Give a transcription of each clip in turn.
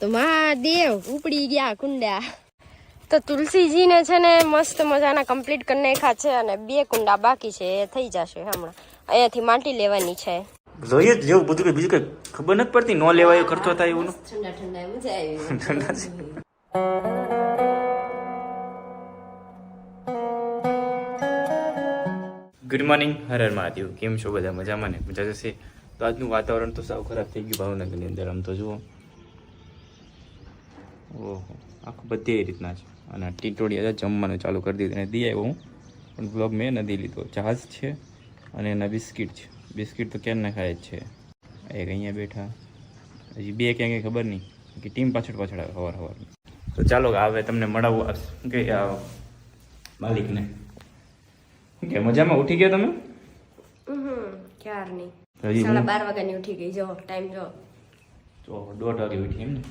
તો મહાદેવ ઉપડી ગયા કુંડા. તો તુલસીજીને છે ને મસ્ત મજાના કમ્પ્લીટ કરી નાખ્યા છે અને 2 કુંડા બાકી છે, એ થઈ જશે હમણાં. અહીંયાથી માટી લેવાની છે. જોઈએ જ જેવું બધું બીજું કઈ ખબર નથી પડતી, નો લેવાય ખર્ચો થાય એવું. ઠંડા ઠંડા મજા આવી. Good morning, Har Har Mahadev. કેમ છો બધા? મજામાં ને? મજા જશે. તો આજનું વાતાવરણ તો સાવ ખરાબ થઈ ગયું ભાવનગરની અંદર. આમ તો જુઓ, ઓહો, આખું બધી રીતના છે. અને ટીટોડી જમવાનું ચાલુ કરી દીધું અને દી આવ્યો હું, પણ બ્લોગ મેં નથી લીધો. જહાજ છે અને એના બિસ્કિટ છે. બિસ્કિટ તો ક્યાં ના ખાય જ છે. એક અહીંયા બેઠા, હજી 2 ક્યાં કંઈ ખબર નહીં કે ટીમ પાછળ આવે સવાર. તો ચાલો હવે તમને મળાવું કે માલિકને. કે મજામાં ઉઠી ગયા તમે? ક્યાર નહીં, 12:30 વાગ્યાની ઉઠી ગઈ. જો ટાઈમ જો 1:30 વાગે ઉઠી એમ ને?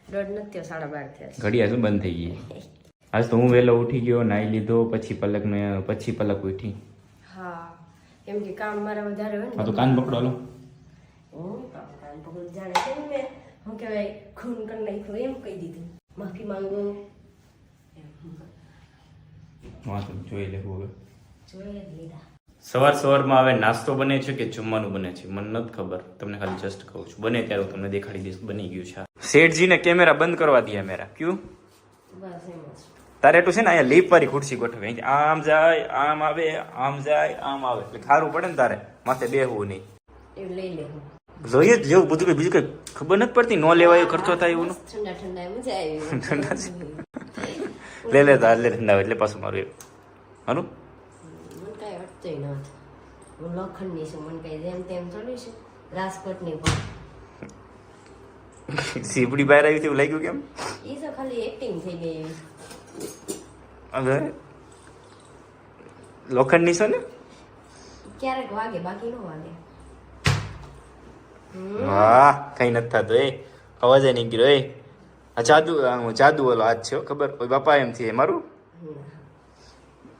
1:30 નથી, 12:30 થયા. ઘડિયા શું બંધ થઈ ગઈ? આજ તો હું વહેલો ઉઠી ગયો, નાઈ લીધો, પછી પલક ઉઠી. હા, કેમ કે કામ મારા વધારે હોય ને. હા તો કાન પકડો લો. કાન પકડ જાણે કેમ કે હું કહેવાય ખૂન કરી નાખ્યું એમ કહી દીધું. માફી માંગો. હા તો જોઈ લેવું હવે. જોઈ લીધા. સવારમાં હવે નાસ્તો બને છે કે જમવાનું બને છે મને નથી ખબર, તમને ખાલી જસ્ટ કહું છું. બને ત્યારે હું તમને દેખાડી દઈશ બની ગયું છે. શેઠજીને કેમેરા બંધ કરવા દે. મેરા ક્યું? બસ એમ જ. તારે એટલું છે ને અહીંયા લીપ વાળી ખુરશી ગોઠવે, આમ જાય આમ આવે, આમ જાય આમ આવે, એટલે ખારું પડે ને તારે માથે બેહવું નહીં. એવું લઈ લેવું. જોઈએ જ જેવું બધું કઈ બીજું કઈ ખબર નથી પડતી, નો લેવાય ખર્ચો થાય એવું. ઠંડા ઠંડા મજા આવી. ઠંડા લે ઠંડા એટલે પાછું મારું એવું હારું. મને કઈ અટતું નથી, હું લોખંડની છું, મને કઈ જેમ તેમ થોડી છે. રાજકોટની પણ સીપડી બહાર આવી એવું લાગ્યું કેમ? એ તો ખાલી એક્ટિંગ થઈ ગઈ. હવે લોખંડની છો ને? ક્યારેક વાગે, બાકી ન વાગે. વાહ, કઈ નથી થતું. અવાજ નહીં ગયો. આ જાદુ વાળો હાથ છે ખબર? કોઈ બાપા એમ થી મારું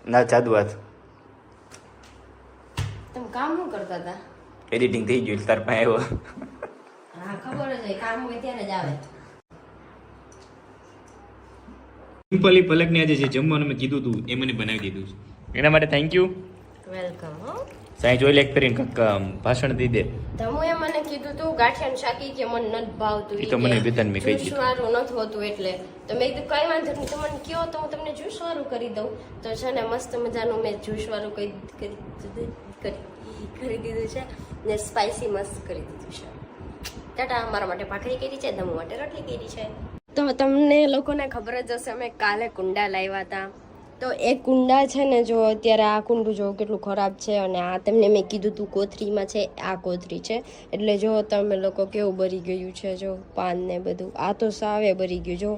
ના જાદુ હાથ. તમે કામ શું કરતા હતા? એડિટિંગ થઈ ગયું તાર પાસે આવ્યો. હા ખબર જ હોય, કામ હોય ત્યારે જ આવે. સિમ્પલી પલકને આજે જે જમવાનું મેં કીધું હતું એ મને બનાવી દીધું છે, એના માટે થેન્ક યુ. વેલકમ. હો સાઈ જોઈ લેક કરીને ભાષણ દઈ દે. તમુએ મને કીધું તું ગાંઠિયાનું શાકી કે મને નથી ભાવતું. એ તો મને વિધાન મેં કહી દીધું. વાળું નથી હોતું એટલે તો મેં કીધું કઈ વાંધો નહીં, તમે મને કહો તો હું તમને જ્યુસ વાળું કરી દઉં. તો છે ને મસ્ત મજાનું મેં જ્યુસ વાળું કરી દીધું છે ને સ્પાઈસી મસ્ત કરી દીધું છે. ટાટા. મારા માટે ભાખરી કરી છે, ધમુ માટે રોટલી કરી છે. તો તમને લોકોને ખબર જ હશે અમે કાલે કુંડા લાવ્યા હતા. તો એ કુંડા છે ને જો અત્યારે આ કુંડું જો કેટલું ખરાબ છે, અને આ તમને મેં કીધું તું કોથરીમાં છે, આ કોથરી છે. એટલે જો તમે લોકો કેવું બરી ગયું છે, જો પાન ને બધું આ તો સાવે બરી ગયું. જો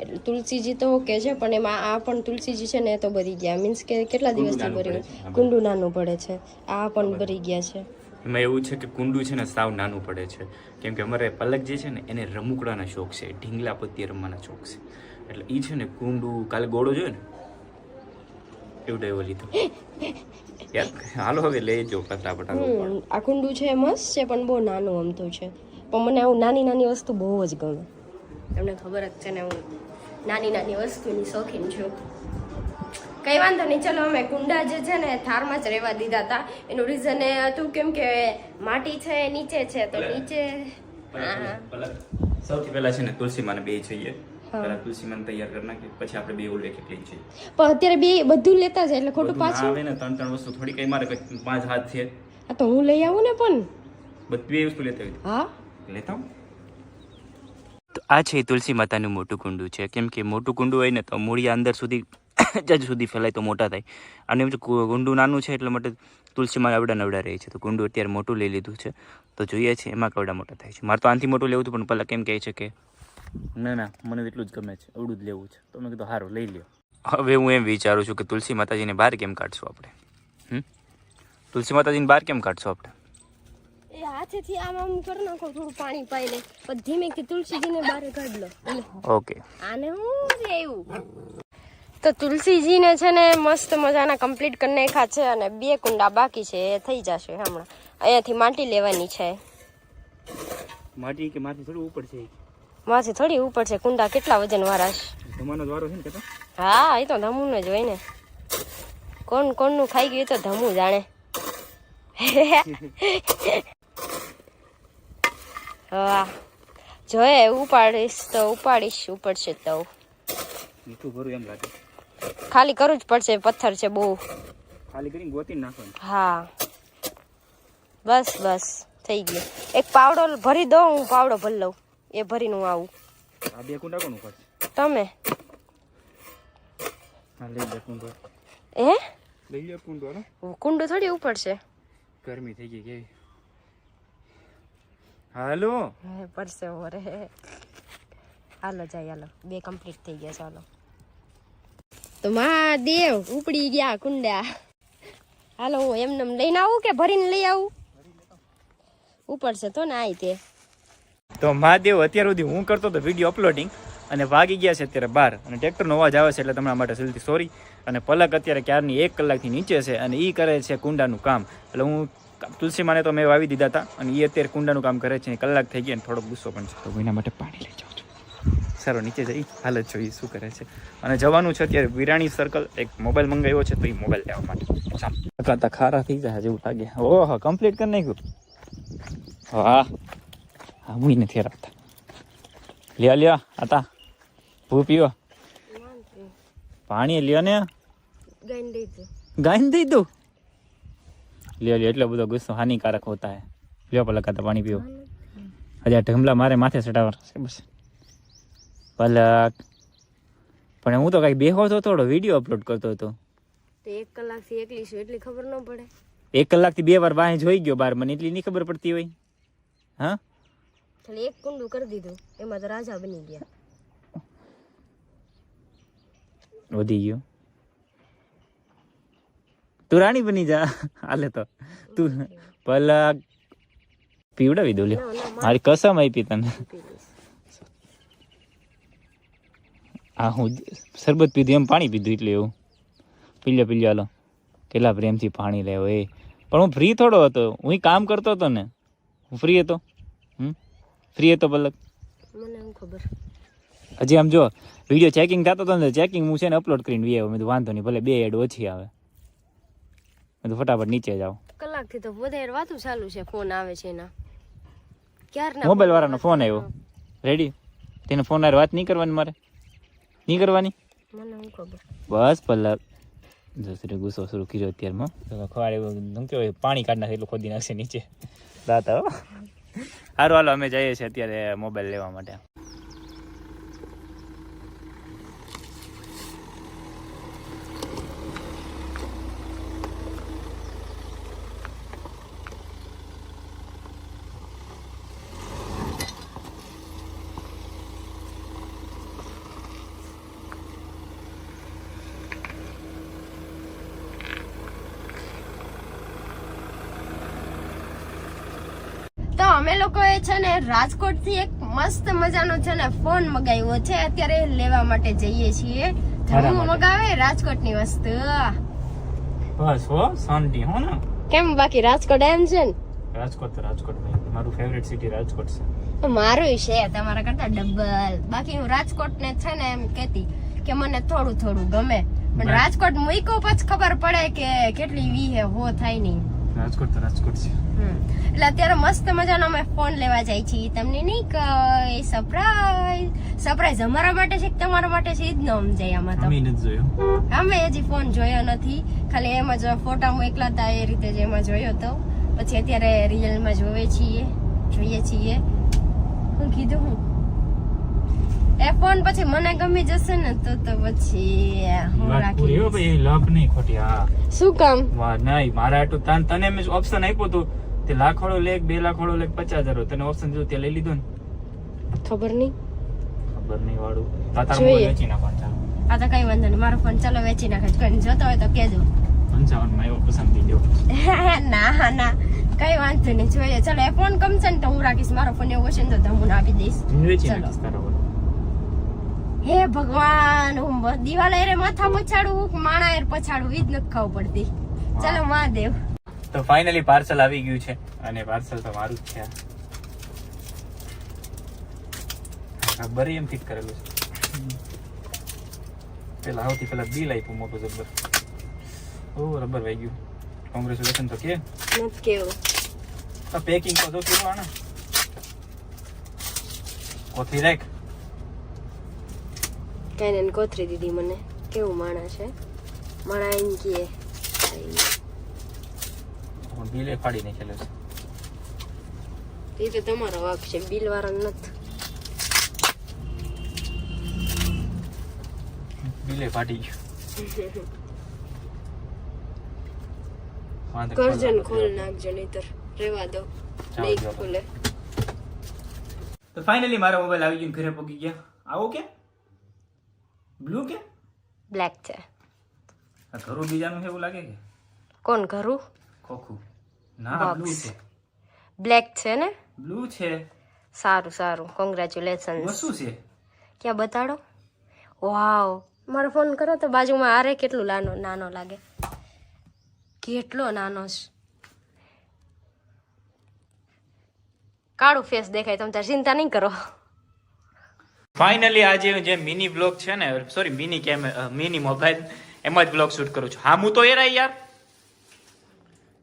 એટલે તુલસીજી તો ઓકે છે, પણ એમાં આ પણ તુલસીજી છે ને એ તો બરી ગયા. મીન્સ કે કેટલા દિવસથી બરી કુંડું નાનું પડે છે, આ પણ બરી ગયા છે. એમાં એવું છે કે કુંડું છે ને સાવ નાનું પડે છે, કેમ કે અમારે પલક જે છે ને એને રમકડાના શોખ છે, ઢીંગલા પત્તી રમવાના શોખ છે. એટલે એ છે ને કુંડું કાલે ગોળો જોયો ને એવું ડાયવો લીધો. હાલો હવે લઈ જાઓ ફટાફટ. આ કુંડું છે મસ્ત છે, પણ બહુ નાનું અમથું છે. પણ મને આવું નાની વસ્તુ બહુ જ ગમે. તમને ખબર જ છે ને હું નાની વસ્તુની શોખીન છું. કઈ વાંધો નહીં, ચલો અમે કુંડા જે છે ને થારમાં જ રહેવા દીધા હતા. એનું રીઝન એ હતું કેમ કે માટી છે એ નીચે છે, તો નીચે સૌથી પહેલા છે ને તુલસી માને બે જોઈએ. પહેલા તુલસી માને તૈયાર કરી નાખી, પછી આપણે બે ઓલ એક લઈ જઈએ. પણ અત્યારે બે બધું લેતા જાય એટલે ખોટું પાછું આવે ને. 3 વસ્તુ થોડી કઈ મારે 5 હાથ છે. તો હું લઈ આવું ને. પણ બધી વસ્તુ લેતા આવી. હા લેતા હું. તો આ છે તુલસી માતાનું મોટું કુંડું છે, કેમ કે મોટું કુંડું હોય ને તો મૂળિયા અંદર સુધી જજ સુધી ફેલાય તો મોટા થાય. અને કુંડું નાનું છે એટલે માટે તુલસીમાં નવડા રહે છે. તો કુંડું અત્યારે મોટું લઈ લીધું છે, તો જોઈએ છે એમાં કવડા મોટા થાય છે. મારે તો આનાથી મોટું લેવું હતું, પણ પહેલાં કેમ કહે છે કે ના મને એટલું જ ગમે છે, અવડું જ લેવું છે. તો મેં કીધું સારું લઈ લ્યો. હવે હું એમ વિચારું છું કે તુલસી માતાજીને બહાર કેમ કાઢશું આપણે? તુલસી માતાજીને બહાર કેમ કાઢશું આપણે? એ હાથેથી આમ કરી નાખો, થોડું પાણી પાઈને, પણ ધીમેથી તુલસીજીને બહાર કાઢ લો. ઓકે. આને હું છે એવું. તો તુલસીજીને છે ને મસ્ત મજાના કમ્પ્લીટ કરી નાખ્યા છે, અને 2 કુંડા બાકી છે, એ થઈ જશે હમણાં. અહીંયાથી માટી લેવાની છે. માટી કે માટી થોડું ઉપર છે. માથી થોડી ઉપર છે કુંડા કેટલા વજન વાળા છે. ધમાનો જ વારો છે ને કે તો? હા એ તો ધમું જ હોય ને. કોણનું ખાઈ ગયું તો ધમું જાણે. હા જોઈએ ઉપાડીશ ઉપડશે તો મીઠું ભરું એમ લાગે. ખાલી કરવું જ પડશે, પથ્થર છે બહુ. ખાલી કરીને ગોતીને નાખવાનું. હા બસ થઈ ગયું. એક પાવડો ભરી દો, હું પાવડો ભરી લઉં, એ ભરીને હું આવું. આ 2 કુંડા કોનું પડશે? તમે હા લઈ લે કુંડો. લઈ લે કુંડો ને. કુંડું થોડી ઉપડશે. ગરમી થઈ ગઈ કેવી. હાલો પડશે ઓરે. હાલો જાય, હાલો 2 કમ્પ્લીટ થઈ ગયા. ચાલો તો મહાદેવ ઉપડી ગયા કુંડા. હાલો હું એમને લઈને આવું કે ભરીને લઈ આવું? ઉપડશે તો ને આય તે. તો મહાદેવ અત્યાર સુધી હું કરતો તો વિડીયો અપલોડિંગ અને વાગી ગયા છે અત્યારે 12 અને ટ્રેક્ટરનો અવાજ આવે છે એટલે તમારા માટે દિલથી સોરી. અને પલક અત્યારે ક્યારની 1 કલાકથી નીચે છે અને એ કરે છે કુંડાનું કામ. એટલે હું તુલસી માને તો મેં વાવી દીધા હતા અને એ અત્યારે કુંડાનું કામ કરે છે. કલાક થઈ ગઈ અને થોડોક ગુસ્સો પણ છે તો એના માટે પાણી લઈ જાઉં છું. સારો નીચે જઈ હાલત જોઈએ શું કરે છે. અને જવાનું છે અત્યારે વિરાણી સર્કલ. એક મોબાઈલ મંગાવ્યો છે તો એ મોબાઈલ લેવા માટે. ચાલો ખારા થઈ જાય જેવું લાગે. ઓહો કમ્પ્લીટ કરી નાખ્યું. હા હું નથી રાખતા. લ્યો આતા ભૂ પીવો પાણી લ્યો ને. ગાઈને દઈ દઉં. લ્યો એટલો બધો ગુસ્સો હાનિકારક હોતા હે. લ્યો પલક પાણી પીવો. હજાર ઢમલા મારે માથે ચડાવવા છે બસ. પલક પણ હું તો કઈ બેહો તો થોડો વિડીયો અપલોડ કરતો હતો. 1 કલાકથી એકલી છું એટલી ખબર ન પડે. 1 કલાકથી 2 વાર બાહે જોઈ ગયો બાર, મને એટલી નહીં ખબર પડતી હોય. હા ખાલી 1 કુંડું કરી દીધું એમાં તો રાજા બની ગયા. વધી ગયો. તું રાણી બની જા. હાલે તો તું પલક પીવડાવી દો. લ્યો મારી કસમ આપી તને. હા હું શરબત પીધું એમ પાણી પીધું એટલે એવું. પીલ્યો હાલો કેટલા પ્રેમથી પાણી લેવો એ. પણ હું ફ્રી થોડો હતો, હું કામ કરતો હતો ને. હું ફ્રી હતો. ફ્રી હતો પલક? મને ખબર. હજી આમ જો વિડીયો ચેકિંગ થતો હતો ને, ચેકિંગ હું છે ને અપલોડ કરીને વી આવ્યો. મેં વાંધો નહીં ભલે 2 એડ ઓછી આવે. મેં ફટાફટ નીચે જાવ. કલાકથી તો વધારે વાતું ચાલુ છે. ફોન આવે છે એના ક્યારના. મોબાઈલ વાળાનો ફોન આવ્યો. રેડી તેને ફોન હારે વાત નહીં કરવાની મારે? નહીં કરવાની? મને ખબર. બસ પલક જસરી ગુસ્સો શરૂ કર્યો અત્યારમાં. ખવાડે એવું કેવાય પાણી કાઢી નાખે એટલું ખોદી નાખશે નીચે દાતા. સારું હાલો અમે જઈએ છીએ અત્યારે મોબાઈલ લેવા માટે. તો અમે લોકોએ છે ને રાજકોટ થી એક મસ્ત મજાનો છે ને ફોન મગાવ્યો છે. અત્યારે લેવા માટે જઈએ છીએ. ધમુ મગાવે રાજકોટ ની વસ્તુ. બસ હો શાંતિ હો ને. કેમ બાકી રાજકોટ એમ છે ને? રાજકોટ તો રાજકોટ ભાઈ મારું ફેવરેટ સિટી રાજકોટ છે. મારું છે તમારા કરતા ડબલ. બાકી હું રાજકોટ ને છે ને એમ કેતી કે મને થોડું ગમે, પણ રાજકોટ મૂક્યું પછી ખબર પડે કે કેટલી વીહે હો થાય નહીં. રાજકોટ તો રાજકોટ છે. એટલે અત્યારે મસ્ત મજાનો અમે ફોન લેવા જાય છીએ. તમને નહીં કઈ સરપ્રાઈઝ અમારા માટે છે કે તમારા માટે છે એ જ ન સમજાય આમાં તો. અમે નથી જોયો. અમે હજી ફોન જોયો નથી, ખાલી એમાં જ ફોટા મોકલા હતા એ રીતે જ એમાં જોયો તો. પછી અત્યારે રિયલમાં જોઈએ છીએ. હું કીધું હું એ ફોન પછી મને ગમી જશે ને તો પછી હું રાખી ભાઈ લક નહીં ખોટી. હા શું કામ? વાહ નહીં મારા આટલું તને મેં ઓપ્શન આપ્યો તો તે લાખોડો લેક 2 લાખોડો લેક 50,000 તને ઓપ્શન દીધું તે લઈ લીધો ને. ખબર નહીં વાળું તારા મોબાઈલ વેચી નાખવાનું ચાલો. આ તો કઈ વાંધો નહીં, મારો ફોન ચાલો વેચી નાખે. કોઈ જોતો હોય તો કહેજો. 55 માં એવો પસંદ થઈ ગયો. ના કઈ વાંધો નહીં, જોઈએ. ચલો એ ફોન ગમશે ને તો હું રાખીશ. મારો ફોન એવો છે ને તો હું આપી દઈશ. હે ભગવાન, હું દિવાલા એરે માથા પછાડું માણા એર પછાડું ઈ જ નથી ખાવું પડતી. ચલો મહાદેવ. તો ફાઇનલી પાર્સલ આવી ગયું છે અને પાર્સલ તો મારું જ છે. આ બરી એમ ફિટ કરેલું છે. પેલા સૌથી પહેલા બિલ આપ્યું મોટું જબર. ઓ રબર વાઈ ગયું. કોંગ્રેચ્યુલેશન તો કે નથી કેવું આ પેકિંગ તો જો કેવું આને કોથી રાખ કઈ ને કોથરી દીધી મને કેવું માણા છે માણા એમ કીએ પણ બિલે ફાડી નાખેલું છે. એ તો તમારો વાક છે બિલ વાળા નથી બિલે ફાટી ગયું. વાંધો કરજન નહીં. ખોલ નાખજો નહીતર રેવા દો ચાલો, નહીં ચાલો. ખોલે તો ફાઇનલી મારો મોબાઈલ આવી ગયો ઘરે પહોંચી ગયા. આવો કે બ્લુ કે બ્લેક છે આ ઘરું બીજાનું છે એવું લાગે કે કોણ ઘરું ખોખું ના Box. બ્લુ છે બ્લેક છે ને બ્લુ છે. સારું સારું કોંગ્રેચ્યુલેશન વસ્તુ છે ક્યાં બતાડો વાવ મારો ફોન કરો તો બાજુમાં આરે કેટલું નાનો લાગે કેટલો નાનો છે કાળું ફેસ દેખાય તમે તાર ચિંતા નહીં કરો ફાઇનલી આજે જે મિની બ્લોગ છે ને સોરી મિની મોબાઈલ એમાં જ બ્લોગ શૂટ કરું છું. હા હું તો એ રહી યાર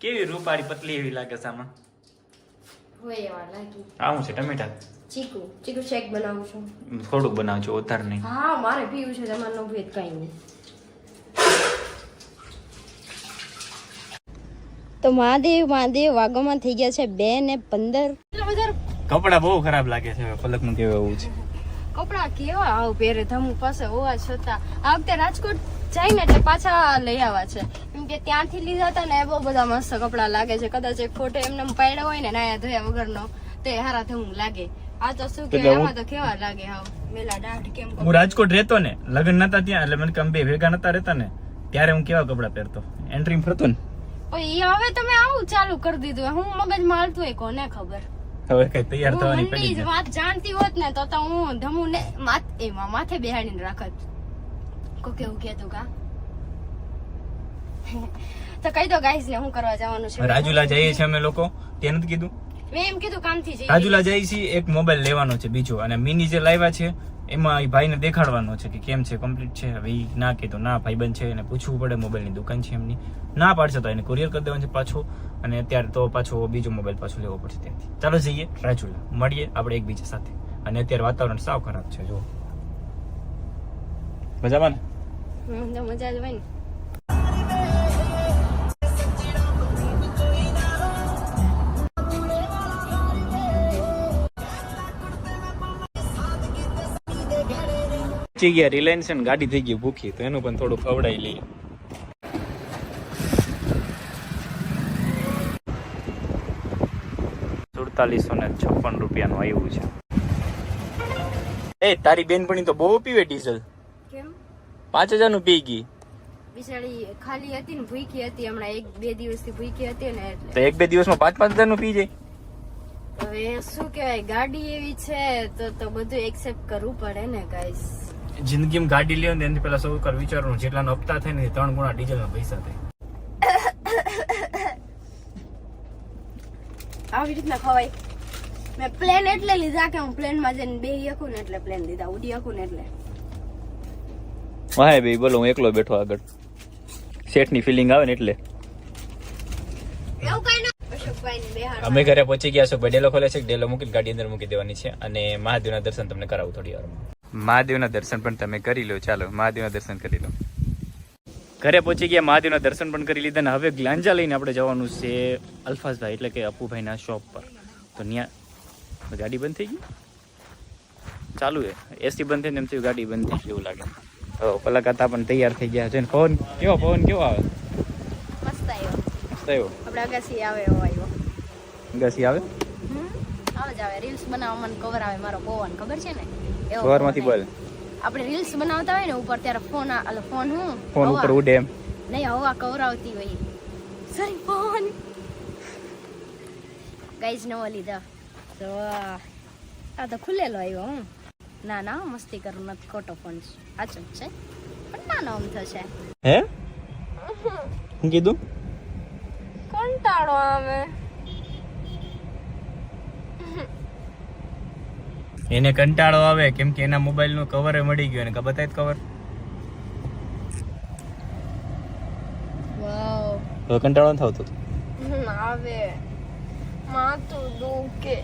કેવી રૂપાળી પતલી એવી લાગે છે આમાં. હોય એવા લાગી આ શું છે ટમેટા ચીકુ શેક બનાવું છું થોડુંક બનાવજો વધારે નહીં. હા મારે પીવું છે તમારે નો ભેદ કઈ નહીં તો મહાદેવ વાગોમાં થઈ ગયા છે 2:15 કપડા બહુ ખરાબ લાગે છે પલક નું કેવું એવું છે. કપડા કેવા આવ પહેરે ધમુ પાસે હોવા છતાં આ વખતે રાજકોટ જાય ને એટલે પાછા લઈ આવ્યા છે કેમ કે ત્યાંથી લીધા હતા ને એ બહુ બધા મસ્ત કપડા લાગે છે કદાચ એક ફોટો એમને પાડ્યો હોય ને નાયા ધોયા વગરનો તો એ હારા ધમુ લાગે આ તો શું કે આમાં તો કેવા લાગે હાવ મેલા દાઢ કેમ હું રાજકોટ રહેતો ને લગ્ન નતા ત્યાં એટલે મને કંબે ભેગા નતા રહેતા ને ત્યારે હું કેવા કપડા પહેરતો એન્ટ્રી ફરતો ને પછી હવે તમે આવું ચાલુ કરી દીધું હું મગજ માલતું હોય કોને ખબર હવે કઈ તૈયાર હું થવાની ઊંડી પડી જ વાત જાણતી હોત ને તો હું ધમુ ને માથે બેહાડીને રાખત કો કેવું કેતું કા તો કહી દો ગાઈસ ને હું કરવા જવાનું છે રાજુલા જઈએ છીએ અમે લોકો તે નથી કીધું મેં એમ કીધું કામથી જઈ રાજુલા જઈએ છીએ એક મોબાઈલ લેવાનો છે બીજો અને મિની જે લાવ્યા છે એમાં એ ભાઈને દેખાડવાનો છે કે કેમ છે કમ્પ્લીટ છે. હવે ઈ ના કીધું ના ભાઈબંધ છે એને પૂછવું પડે મોબાઈલની દુકાન છે એમની ના પાડશે તો એને કુરિયર કરી દેવાનું છે પાછો અને અત્યારે તો પાછો બીજો મોબાઈલ પાછો લેવો પડશે ત્યાંથી. ચાલો જઈએ રાજુલા મળીએ આપણે એકબીજા સાથે. અને અત્યારે વાતાવરણ સાવ ખરાબ છે જો મજામાં ને તો મજા જ હોય ને પહોંચી ગયા રિલાયન્સ અને ગાડી થઈ ગઈ ભૂખી તો એનું પણ થોડું ખવડાવી લઈએ. ₹4756 આવ્યું છે. એ તારી બેનપણી તો બહુ પીવે ડીઝલ કેમ 5000 નું પી ગઈ બિચારી ખાલી હતી ને ભૂખી હતી હમણાં 1-2 દિવસથી ભૂખી હતી ને એટલે તો 1-2 દિવસમાં 5-5000 નું પી જાય. હવે શું કહેવાય ગાડી એવી છે તો બધું એક્સેપ્ટ કરવું પડે ને ગાઈસ જિંદગીમાં ગાડી લ્યો ને એની પેલા સૌ કર વિચારવાનું જેટલાનો હપ્તા થાય ને 3 ગણા ડીઝલના પૈસા થાય. આવી રીતના ખવાય મેં પ્લેન એટલે લીધા કે હું પ્લેનમાં જઈને બેહી શકું ને એટલે પ્લેન લીધા ઉડી શકું ને એટલે વાહે ભાઈ બોલો હું એકલો બેઠો આગળ શેઠની ફિલિંગ આવે ને એટલે એવું કઈ ના અશોકભાઈ ને બેહાડ અમે ઘરે પહોંચી ગયા છો ડેલો ખોલે છે ડેલો મૂકી ગાડી અંદર મૂકી દેવાની છે અને મહાદેવના દર્શન તમને કરાવું થોડી વારમાં. મહાદેવના દર્શન પણ તમે કરી લો. ચાલો મહાદેવના દર્શન કરી લો. ઘરે પહોંચી ગયા મહાદેવના દર્શન પણ કરી લીધા ને હવે ગ્લાંજા લઈને આપણે જવાનું છે અલ્ફાઝભાઈ એટલે કે અપુભાઈના શોપ પર. તો ત્યાં ગાડી બંધ થઈ ગઈ ચાલુ છે એસી બંધ થઈને એમ થયું ગાડી બંધ થઈ ગઈ એવું લાગે. તો કલાકાતા પણ તૈયાર થઈ ગયા છે. પવન કેવો આવે મસ્ત આવ્યો મસ્ત આવ્યો આપણે અગાસી આવે એવો આવ્યો ગસી આવે આવે જ આવે રીલ્સ બનાવવા મને કવર આવે મારો પવન ખબર છે ને એવો સવારમાંથી બોલ આપણે રીલ્સ બનાવતા હોય ને ઉપર ત્યારે ફોન ફોન ઉપર ઉડે એમ નહીં હવા કવરાવતી હોય સોરી ફોન ગાઈઝ નવો લીધા તો આ તો ખુલ્લેલો આવ્યો હું ના મસ્તી કરું નથી ખોટો ફોન સાચો છે પણ નાનો આમ થશે હે હું કીધું કંટાળો આવે એને કંટાળો આવે કેમ કે એના મોબાઈલનું કવર મળી ગયું. એને બતાય કવર. વાવ. હવે કંટાળો ન થતો. આવે માથું દુખે.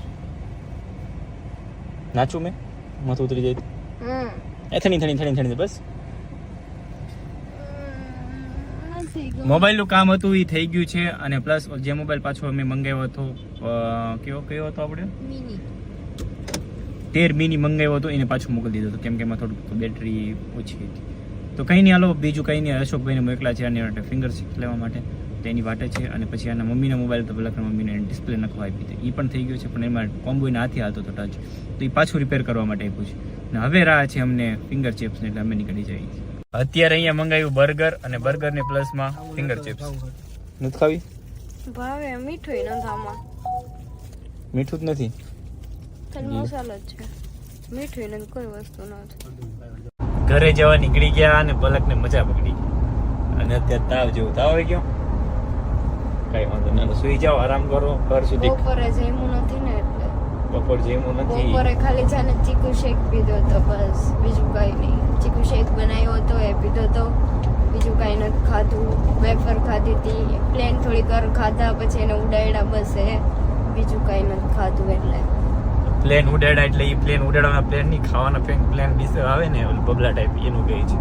નાચું મેં માથું ઉતરી જાય. થણી બસ. મોબાઈલનું કામ હતું એ થઈ ગયું છે. અને પ્લસ જે મોબાઈલ પાછો અમે મંગાવ્યો હતો કયો હતો આપણે મિની 13 મિની મંગાવ્યો હતો એને પાછું મોકલી દીધો હતો કેમ કે એમાં થોડુંક બેટરી ઓછી હતી. તો કંઈ નહીં, હાલો બીજું કંઈ નહીં. અશોકભાઈને મોકલા છે આની માટે ફિંગર ચિપ લેવા માટે, તો એની વાટે છે. અને પછી આના મમ્મીના મોબાઈલ તો પેલા મમ્મીને ડિસ્પ્લે નખવા આપી હતી, એ પણ થઈ ગયું છે. પણ એમાં કોમ્બો એના હાથે હાલતો હતો ટચ, તો એ પાછું રિપેર કરવા માટે આપ્યું છે. અને હવે રાહ છે અમને ફિંગર ચિપ્સને, એટલે અમે નીકળી જઈએ. અત્યારે અહીંયા મંગાવ્યું બર્ગર, અને બર્ગર ને પ્લસમાં ફિંગર ચિપ્સ. નથી ખાવી? ભાવે મીઠું નથી આમાં. મીઠું જ નથી, ખાલી મસાલો જ છે. મીઠું નથી, કોઈ વસ્તુ નથી. ઘરે જવા નીકળી ગયા અને પલકને મજા પકડી ગઈ. અને અત્યારે તાવ જેવું તાવ આવી ગયો. કઈ વાંધો ના, સુઈ જાઓ, આરામ કરો. ઘર સુધી બપોરે જમ્યું નથી ને એટલે. બપોર જેવું નથી. બપોરે ખાલી જાને ચીકુ શેક પીધો તો બસ, બીજું કઈ નહીં. ચીકુ શેક બનાવ્યો હતો એ પીધો તો, બીજું કઈ નથી ખાધું. વેફર ખાધી હતી, પ્લેન થોડી ઘર ખાધા, પછી એને ઉડાડ્યા, બસ એ. બીજું કઈ નથી ખાધું. એટલે પ્લેન ઉડાડ્યા એટલે એ પ્લેન ઉડાડવાના પ્લેન નહીં, ખાવાના પ્લેન ડીશ આવે ને બબલા ટાઈપ, એનું કહે છે.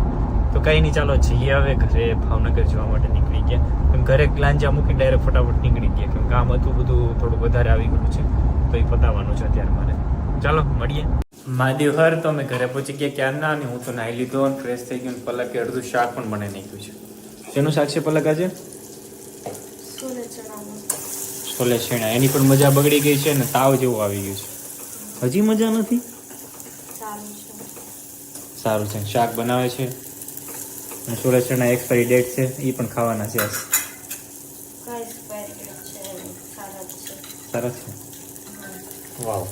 તો કઈ નહીં, ચાલો જઈએ હવે ઘરે. ભાવનગર જવા માટે નીકળી ગયા. કેમ ઘરે લાંજા મૂકી ડાયરેક્ટ ફટાફટ નીકળી ગયા, કેમ કામ હતું બધું થોડું વધારે આવી ગયું છે, તો એ પતાવવાનું છે અત્યારે મારે. ચાલો મળીએ. મહાદેવ હર. તો અમે ઘરે પહોંચી ગયા ક્યારના, અને હું તો નાહી લીધો અને ફ્રેશ થઈ ગયો. પલકે અડધું શાક પણ બનાવી નાખ્યું છે. શેનું શાક છે પલક આજે? છોલે ચણા. એની પણ મજા બગડી ગઈ છે, અને તાવ જેવું આવી ગયું છે. હજી મજા નથી. સારું છે. શાક બનાવે છે, અને છોલે ચણા એક્સપાયરી ડેટ છે, એ પણ ખાવાના છે. સરસ છે. વાવ.